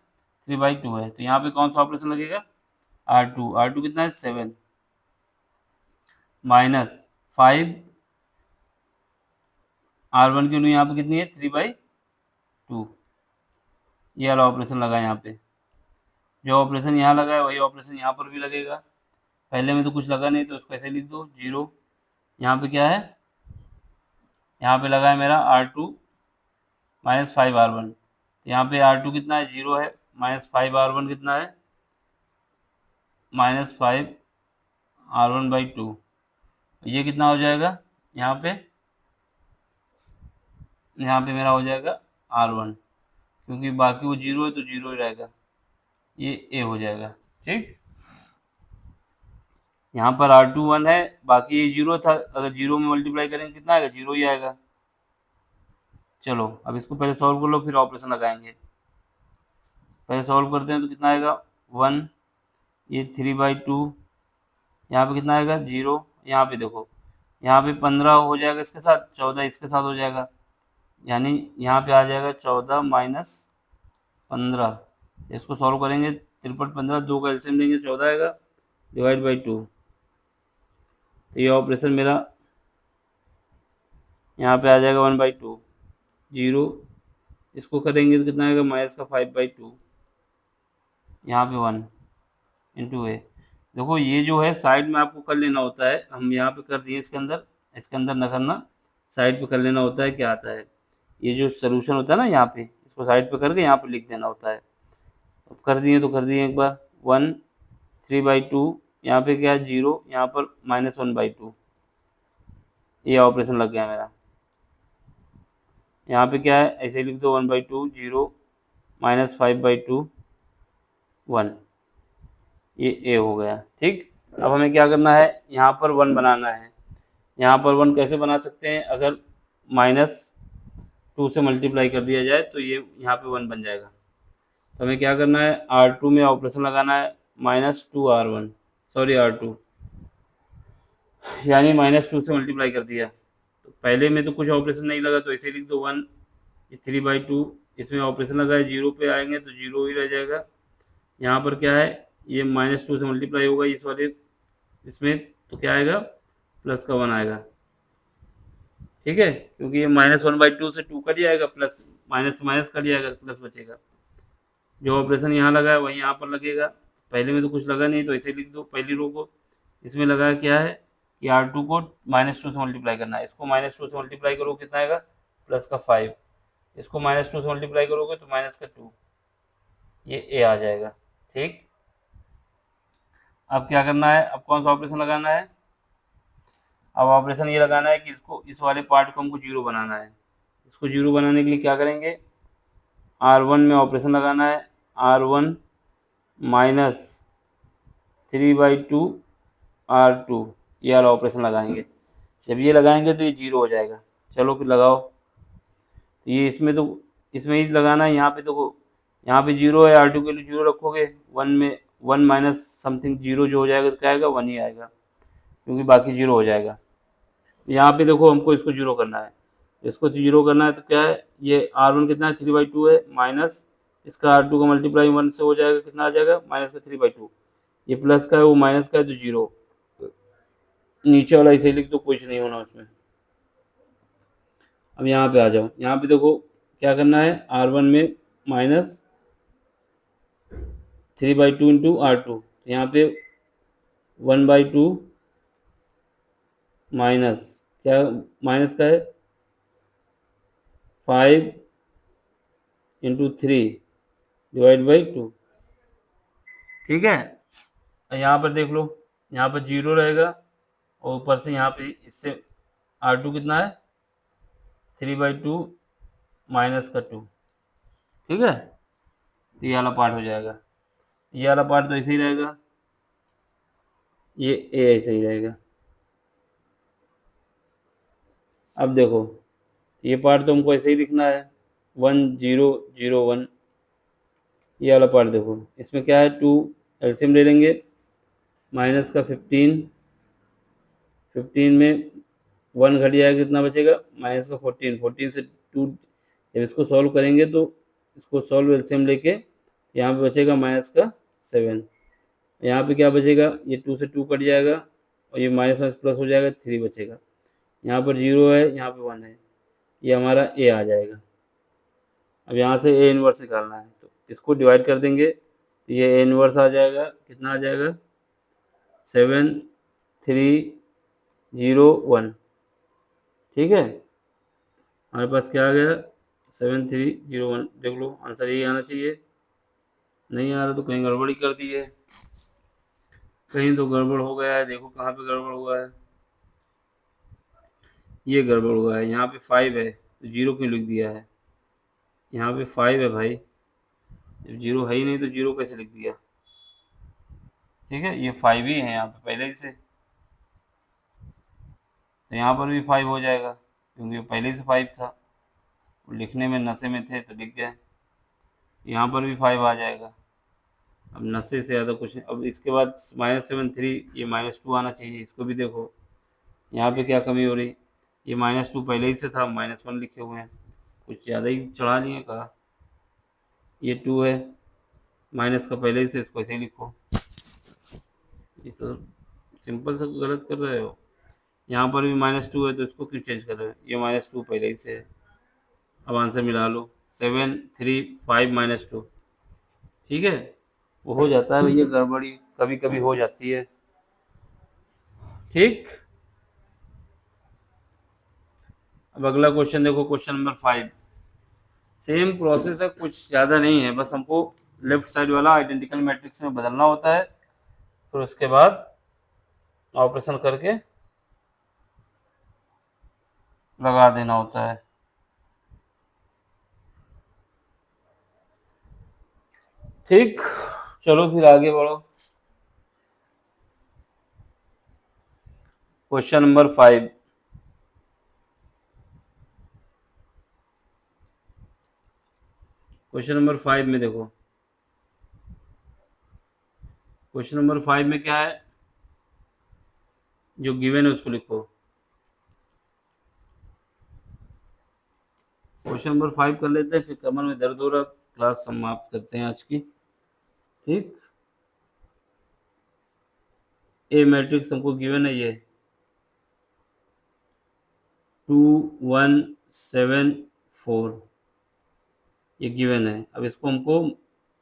3/2 है, तो यहाँ पे कौन सा ऑपरेशन लगेगा, R2 कितना है, 7 माइनस 5, R1 की वैल्यू यहाँ पे कितनी है, 3/2, ये वाला ऑपरेशन लगा यहाँ पे। जो ऑपरेशन यहाँ लगा है वही ऑपरेशन यहाँ पर भी लगेगा, पहले में तो कुछ लगा नहीं तो इसको ऐसे लिख दो 0। यहाँ पे क्या है, यहाँ पे लगा है मेरा R2 माइनस 5R1, यहाँ पे R2 कितना है, 0 है, माइनस 5R1 कितना है, माइनस 5R1/2, ये कितना हो जाएगा, यहाँ पे मेरा हो जाएगा R1, क्योंकि बाकी वो 0 है तो 0 ही रहेगा, ये ए हो जाएगा, ठीक। यहाँ पर R2 1 है, बाकी ये 0 था, अगर 0 में मल्टीप्लाई करेंगे कितना आएगा, 0 ही आएगा। चलो अब इसको पहले सॉल्व कर लो, फिर ऑपरेशन लगाएंगे। पहले सॉल्व करते हैं तो कितना आएगा 1, ये 3/2, यहाँ पे कितना आएगा 0, यहाँ पे देखो, यहाँ पे 15 हो जाएगा, इसके साथ 14 इसके साथ हो जाएगा, यानी यहाँ पे आ जाएगा 14 माइनस 15, इसको सॉल्व करेंगे, 53 15, 2 का एलसीएम लेंगे 14 आएगा, डिवाइड बाई 2, तो ये ऑपरेशन मेरा यहाँ पे आ जाएगा 1/2, 0, इसको करेंगे तो कितना आएगा, माइनस का 5/2, यहाँ पे 1 इंटू ए। देखो ये जो है साइड में आपको कर लेना होता है, हम यहाँ पे कर दिए, इसके अंदर न करना, साइड पे कर लेना होता है, क्या आता है, ये जो सोल्यूशन होता है ना, यहाँ पे इसको साइड पे करके यहाँ पे लिख देना होता है। अब कर दिए तो कर दिए एक बार, 1 3/2, यहाँ पे क्या है 0, यहाँ पर माइनस 1/2, ये ऑपरेशन लग गया मेरा। यहाँ पे क्या है, ऐसे लिख दो 1/2, 0 माइनस 5/2 1, ये ए हो गया, ठीक। अब हमें क्या करना है, यहाँ पर 1 बनाना है। यहाँ पर 1 कैसे बना सकते हैं, अगर -2 से मल्टीप्लाई कर दिया जाए तो ये यहाँ पे 1 बन जाएगा। तो हमें क्या करना है, R2 में ऑपरेशन लगाना है, -2R1, सॉरी R2, यानी -2 से मल्टीप्लाई कर दिया, तो पहले में तो कुछ ऑपरेशन नहीं लगा तो ऐसे लिख दो 1, ये 3/2, इसमें ऑपरेशन लगा है, 0 पे आएंगे तो 0 ही रह जाएगा। यहाँ पर क्या है, ये -2 से मल्टीप्लाई होगा इस वाले इसमें, तो क्या आएगा, प्लस का 1 आएगा, ठीक है, क्योंकि ये -1/2 से 2 कट जाएगा, प्लस माइनस माइनस कट जाएगा, प्लस बचेगा। जो ऑपरेशन यहाँ लगा है वही यहाँ पर लगेगा, पहले में तो कुछ लगा नहीं तो ऐसे लिख दो पहली रो को। इसमें लगा क्या है कि R2 को -2 से मल्टीप्लाई करना है, इसको -2 से मल्टीप्लाई करो कितना आएगा, प्लस का 5, इसको -2 से मल्टीप्लाई करोगे तो माइनस का 2, ये ए आ जाएगा, ठीक। अब क्या करना है, अब कौन सा ऑपरेशन लगाना है, अब ऑपरेशन ये लगाना है कि इसको, इस वाले पार्ट को हमको 0 बनाना है। इसको 0 बनाने के लिए क्या करेंगे, R1 में ऑपरेशन लगाना है, R1 -3/2 R2, ये वाला ऑपरेशन लगाएंगे। जब ये लगाएंगे तो ये 0 हो जाएगा। चलो फिर लगाओ। तो ये इसमें ही लगाना है। यहाँ पे देखो, यहाँ पे 0 है, R2 के लिए 0 रखोगे, 1 में 1 माइनस समथिंग 0 जो हो जाएगा तो क्या आएगा, 1 ही आएगा, क्योंकि बाकी 0 हो जाएगा। यहाँ पे देखो हमको इसको 0 करना है, इसको 0 करना है तो क्या है, ये R1 कितना है, 3/2 है, माइनस इसका R2 का मल्टीप्लाई 1 से हो जाएगा, कितना आ जाएगा, माइनस का 3/2। ये प्लस का है, वो माइनस का है, तो 0। नीचे वाला इसे लिख दो, कुछ नहीं होना उसमें। अब यहाँ पे आ जाओ, यहाँ पे देखो क्या करना है, R1 में माइनस 3/2 इंटू R2, यहाँ पे 1/2 माइनस, क्या माइनस का है, 5 इंटू 3 डिवाइड बाई 2। ठीक है, यहाँ पर देख लो, यहाँ पर 0 रहेगा, और ऊपर से यहाँ पे इससे R2 कितना है, 3/2 माइनस का 2। ठीक है, तो ये वाला पार्ट हो जाएगा, ये वाला पार्ट तो ऐसे ही रहेगा, ये ए ऐसे ही रहेगा। अब देखो, ये पार्ट तो हमको ऐसे ही लिखना है, 1 0 0 1। ये वाला पार्ट देखो, इसमें क्या है, 2 एलसीएम ले लेंगे, माइनस का 15, 15 में 1 घट जाएगा, कितना बचेगा, माइनस का 14, 14 से 2 जब इसको सॉल्व करेंगे तो इसको सॉल्व एलसीएम लेके यहाँ पे बचेगा माइनस का 7। यहाँ पे क्या बचेगा, ये 2 से 2 कट जाएगा, और ये माइनस माइनस प्लस हो जाएगा, 3 बचेगा। यहाँ पर 0 है, यहाँ पे 1 है, ये हमारा ए आ जाएगा। अब यहाँ से ए इनवर्स निकालना है, तो इसको डिवाइड कर देंगे, तो ये ए इनवर्स आ जाएगा, कितना आ जाएगा, 7 3 0 1। ठीक है, हमारे पास क्या आ गया, 7 3 0 1। देख लो आंसर यही आना चाहिए, नहीं आ रहा तो कहीं गड़बड़ी कर दी है, कहीं तो गड़बड़ हो गया है। देखो कहाँ पे गड़बड़ हुआ है, ये गड़बड़ हुआ है, यहाँ पे 5 है तो 0 क्यों लिख दिया है, यहाँ पे 5 है भाई, जब 0 है ही नहीं तो 0 कैसे लिख दिया। ठीक है, ये 5 ही है यहाँ पे पहले ही से, तो यहाँ पर भी 5 हो जाएगा, क्योंकि ये पहले ही से 5 था, लिखने में नशे में थे तो लिख गए। यहाँ पर भी 5 आ जाएगा, अब नशे से ज़्यादा कुछ नहीं। अब इसके बाद -7 3, ये -2 आना चाहिए, इसको भी देखो यहाँ पे क्या कमी हो रही, ये -2 पहले ही से था, -1 लिखे हुए हैं, कुछ ज़्यादा ही चढ़ा लिए कहा। ये 2 है, माइनस का पहले ही से, इसको ऐसे ही लिखो, ये तो सिंपल सा गलत कर रहे हो। यहाँ पर भी -2 है तो इसको क्यों चेंज कर रहे हो, ये -2 पहले ही से है। अब आंसर मिला लो, 7 3 5 -2। ठीक है, वो हो जाता है भैया, गड़बड़ी कभी कभी हो जाती है। ठीक, अब अगला क्वेश्चन देखो, क्वेश्चन नंबर 5। सेम प्रोसेस है, कुछ ज़्यादा नहीं है, बस हमको लेफ्ट साइड वाला आइडेंटिकल मैट्रिक्स में बदलना होता है, फिर उसके बाद ऑपरेशन करके लगा देना होता है। ठीक, चलो फिर आगे बढ़ो। Question number 5। क्वेश्चन नंबर 5 में देखो, क्वेश्चन नंबर 5 में क्या है, जो गिवन है उसको लिखो। क्वेश्चन नंबर 5 कर लेते हैं, फिर कमर में दर्द हो रहा, क्लास समाप्त करते हैं आज की। ठीक, ए मैट्रिक्स हमको गिवन है, ये 2 1 7 4, ये गिवन है। अब इसको हमको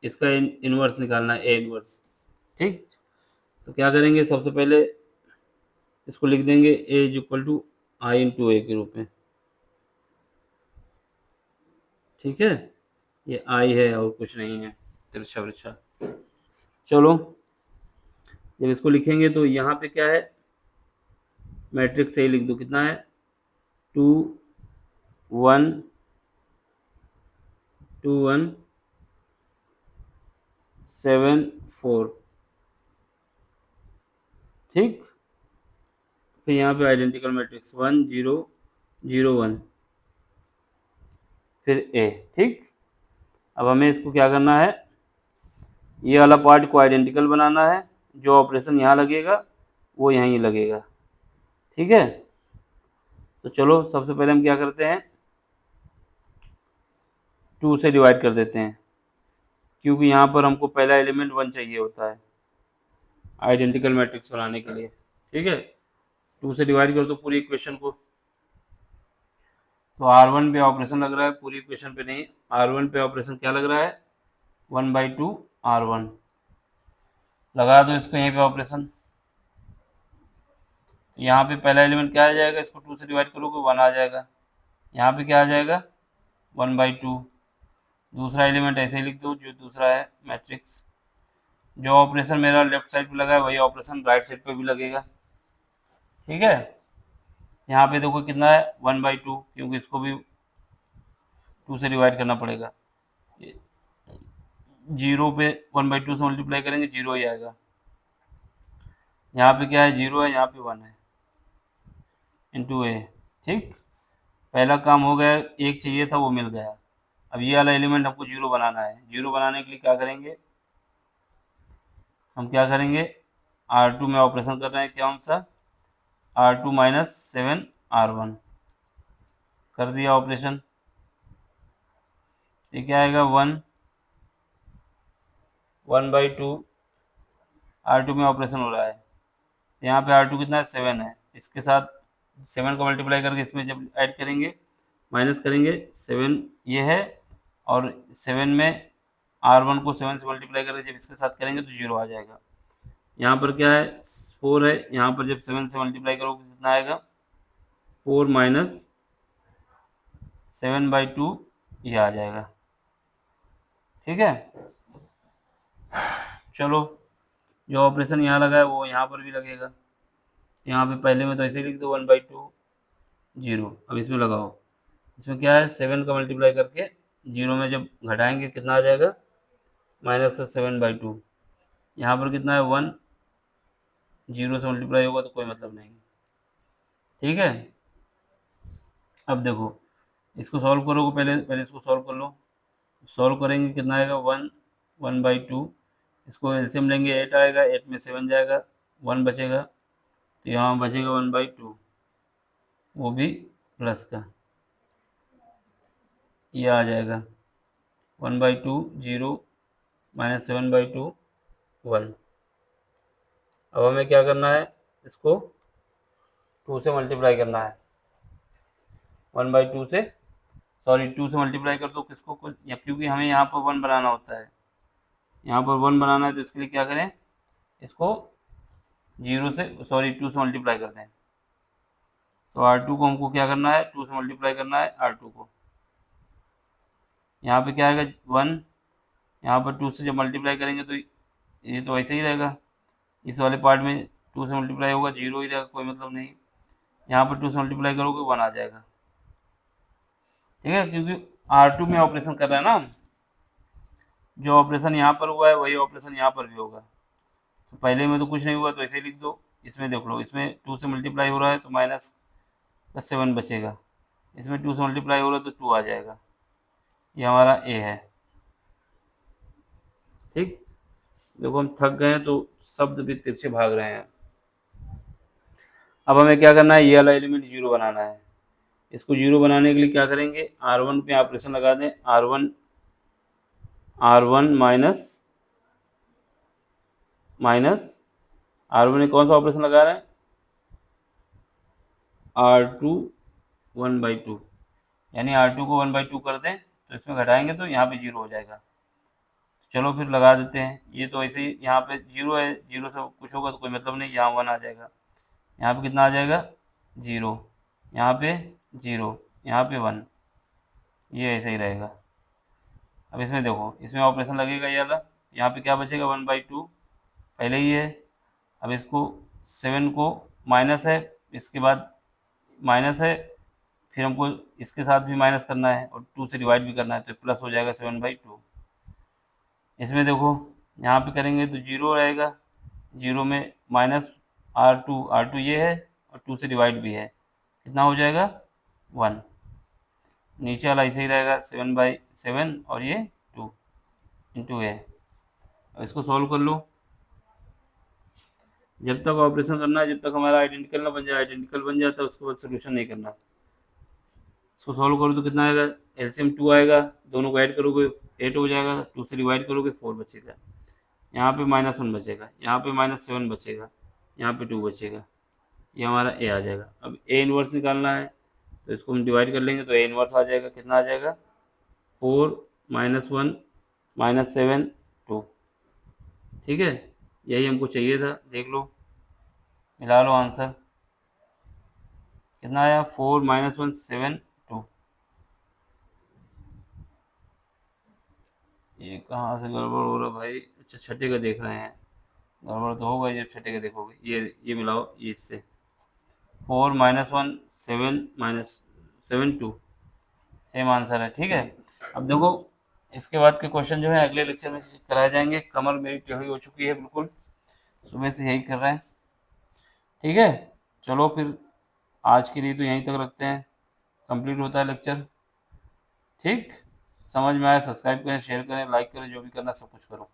इसका इनवर्स निकालना है, ए इनवर्स। ठीक, तो क्या करेंगे, सबसे पहले इसको लिख देंगे A is equal to I into A के रूप में। ठीक है, ये आई है और कुछ नहीं है, तिरछा विरछा। चलो, जब इसको लिखेंगे तो यहाँ पे क्या है, मैट्रिक्स सही लिख दो, कितना है, 2 1 2 1 7 4। ठीक, फिर यहाँ पे आइडेंटिकल मैट्रिक्स 1 0 0 1, फिर ए। ठीक, अब हमें इसको क्या करना है, ये वाला पार्ट को आइडेंटिकल बनाना है, जो ऑपरेशन यहाँ लगेगा वो यहीं लगेगा। ठीक है, तो चलो सबसे पहले हम क्या करते हैं, 2 से डिवाइड कर देते हैं, क्योंकि यहाँ पर हमको पहला एलिमेंट 1 चाहिए होता है आइडेंटिकल मैट्रिक्स बनाने के लिए। ठीक है, 2 से डिवाइड कर दो पूरी इक्वेशन को। तो R1 पे ऑपरेशन लग रहा है, पूरी इक्वेशन पे नहीं, R1 पे ऑपरेशन क्या लग रहा है, 1/2 R1। लगा दो इसको यहीं पे ऑपरेशन। यहाँ पे पहला एलिमेंट क्या आ जाएगा, इसको 2 से डिवाइड करोगे 1 आ जाएगा। यहाँ पे क्या आ जाएगा, 1/2। दूसरा एलिमेंट ऐसे ही लिख दो, जो दूसरा है मैट्रिक्स। जो ऑपरेशन मेरा लेफ्ट साइड पे लगा है वही ऑपरेशन राइट साइड पे भी लगेगा। ठीक है, यहाँ पे देखो कितना है, 1/2, क्योंकि इसको भी 2 से डिवाइड करना पड़ेगा। 0 पे 1/2 से मल्टीप्लाई करेंगे 0 ही आएगा। यहाँ पे क्या है, 0 है, यहाँ पे 1 है, इंटू ए। ठीक, पहला काम हो गया, एक चाहिए था वो मिल गया। अब ये वाला एलिमेंट हमको 0 बनाना है। 0 बनाने के लिए क्या करेंगे, हम क्या करेंगे, R2 में ऑपरेशन कर रहे हैं, कौन सा, R2 माइनस 7 R1 कर दिया ऑपरेशन। ये क्या आएगा, 1/2 R2 में ऑपरेशन हो रहा है। यहाँ पे R2 कितना है, 7 है, इसके साथ 7 को मल्टीप्लाई करके इसमें जब ऐड करेंगे, माइनस करेंगे, 7 ये है, और 7 में R1 को 7 से मल्टीप्लाई करके जब इसके साथ करेंगे तो 0 आ जाएगा। यहाँ पर क्या है, 4 है, यहाँ पर जब 7 से मल्टीप्लाई करोगे कितना आएगा, 4 माइनस 7/2 ये आ जाएगा। ठीक है, चलो जो ऑपरेशन यहाँ लगा है वो यहाँ पर भी लगेगा। यहाँ पे पहले में तो ऐसे लिख दो, 1/2 0। अब इसमें लगाओ, इसमें क्या है, 7 का मल्टीप्लाई करके 0 में जब घटाएंगे कितना आ जाएगा, माइनस 7/2। यहाँ पर कितना है, 1, 0 से मल्टीप्लाई होगा तो कोई मतलब नहीं। ठीक है, अब देखो इसको सॉल्व करोगे, पहले इसको सॉल्व कर लो। सॉल्व करेंगे कितना आएगा, 1/2। इसको एलसीएम लेंगे, 8 आएगा, 8 में 7 जाएगा, 1 बचेगा, तो यहाँ बचेगा 1/2, वो भी प्लस का, ये आ जाएगा 1/2 0 माइनस 7/2 1। अब हमें क्या करना है, इसको 2 से मल्टीप्लाई करना है, 1/2 से, सॉरी 2 से मल्टीप्लाई कर दो किसको, कुछ, या क्योंकि हमें यहाँ पर 1 बनाना होता है, यहाँ पर 1 बनाना है, तो इसके लिए क्या करें, इसको 0 से, सॉरी 2 से मल्टीप्लाई कर दें। तो R2 को हमको क्या करना है, 2 से मल्टीप्लाई करना है R2 को। यहाँ पे क्या आएगा, 1, यहाँ पर 2 से जब मल्टीप्लाई करेंगे तो ये तो ऐसे ही रहेगा, इस वाले पार्ट में 2 से मल्टीप्लाई होगा 0 ही रहेगा, कोई मतलब नहीं। यहाँ पर 2 से मल्टीप्लाई करोगे 1 आ जाएगा। ठीक है, क्योंकि R2 में ऑपरेशन कर रहा है ना, जो ऑपरेशन यहाँ पर हुआ है वही ऑपरेशन यहाँ पर भी होगा। तो पहले में तो कुछ नहीं हुआ तो ऐसे लिख दो। इसमें देख लो, इसमें 2 से मल्टीप्लाई हो रहा है तो माइनस का 7 बचेगा, इसमें 2 से मल्टीप्लाई हो रहा है तो 2 आ जाएगा, ये हमारा ए है। ठीक, देखो हम थक गए हैं तो शब्द भी तिरछे भाग रहे हैं। अब हमें क्या करना है, ये वाला एलिमेंट 0 बनाना है। इसको 0 बनाने के लिए क्या करेंगे, R1 पे ऑपरेशन लगा दें, R1 माइनस R1 में कौन सा ऑपरेशन लगा रहे हैं, R2 1/2, यानी R2 को 1/2 कर दें तो इसमें घटाएंगे तो यहाँ पे 0 हो जाएगा। चलो फिर लगा देते हैं, ये तो ऐसे ही यहाँ पे 0 है, 0 से कुछ होगा तो कोई मतलब नहीं, यहाँ 1 आ जाएगा, यहाँ पे कितना आ जाएगा 0, यहाँ पे 0, यहाँ पे 1, ये ऐसे ही रहेगा। अब इसमें देखो, इसमें ऑपरेशन लगेगा ये वाला, यहाँ पे क्या बचेगा, 1/2 पहले ही है। अब इसको 7 को माइनस है, इसके बाद माइनस है, फिर हमको इसके साथ भी माइनस करना है और 2 से डिवाइड भी करना है, तो प्लस हो जाएगा 7/2। इसमें देखो यहाँ पे करेंगे तो 0 रहेगा, 0 में माइनस R2 ये है, और 2 से डिवाइड भी है, कितना हो जाएगा 1। नीचे वाला ऐसे ही रहेगा 7/7 और ये 2 इंटू ए। अब इसको सॉल्व कर लो। जब तक ऑपरेशन करना है, जब तक हमारा आइडेंटिकल ना बन जाए, आइडेंटिकल बन जाता है उसके बाद सोल्यूशन नहीं करना। इसको सॉल्व करो तो कितना आएगा, एलसीएम 2 आएगा, दोनों को ऐड करोगे 8 हो जाएगा, 2 से डिवाइड करोगे 4 बचेगा, यहाँ पे -1 बचेगा, यहाँ पे -7 बचेगा, यहाँ पे 2 बचेगा, ये हमारा ए आ जाएगा। अब ए इनवर्स निकालना है तो इसको हम डिवाइड कर लेंगे तो ए इनवर्स आ जाएगा, कितना आ जाएगा 4 -1 -7 2। ठीक है, यही हमको चाहिए था। देख लो, मिला लो आंसर, कितना आया 4 -1 7 2। ये कहाँ से गड़बड़ हो रहा भाई? अच्छा, छठे का देख रहे हैं, गड़बड़ तो होगा जब छठे का देखोगे। ये मिलाओ, ये इससे 4 -1 7 2 सेम आंसर है। ठीक है, अब देखो इसके बाद के क्वेश्चन जो है अगले लेक्चर में कराए जाएंगे। कमर मेरी टेढ़ी हो चुकी है बिल्कुल, सुबह से यही कर रहे हैं। ठीक है, चलो फिर आज के लिए तो यहीं तक रखते हैं, कंप्लीट होता है लेक्चर। ठीक, समझ में आया? सब्सक्राइब करें, शेयर करें, लाइक करें, जो भी करना सब कुछ करो।